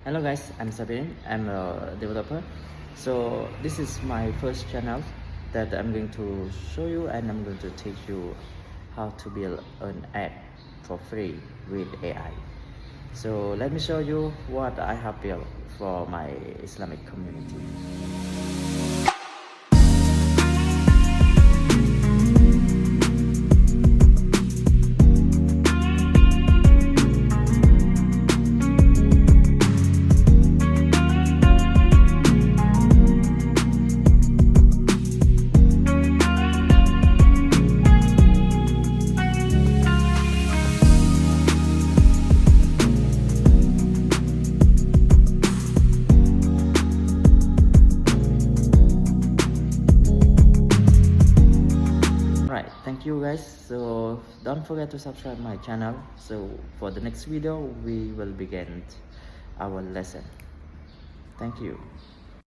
Hello guys, I'm Sabine. I'm a developer. So this is my first channel that I'm going to show you, and I'm going to teach you how to build an app for free with AI. So let me show you what I have built for my Islamic community. Right, thank you guys. So don't forget to subscribe my channel. So for the next video we will begin our lesson. Thank you.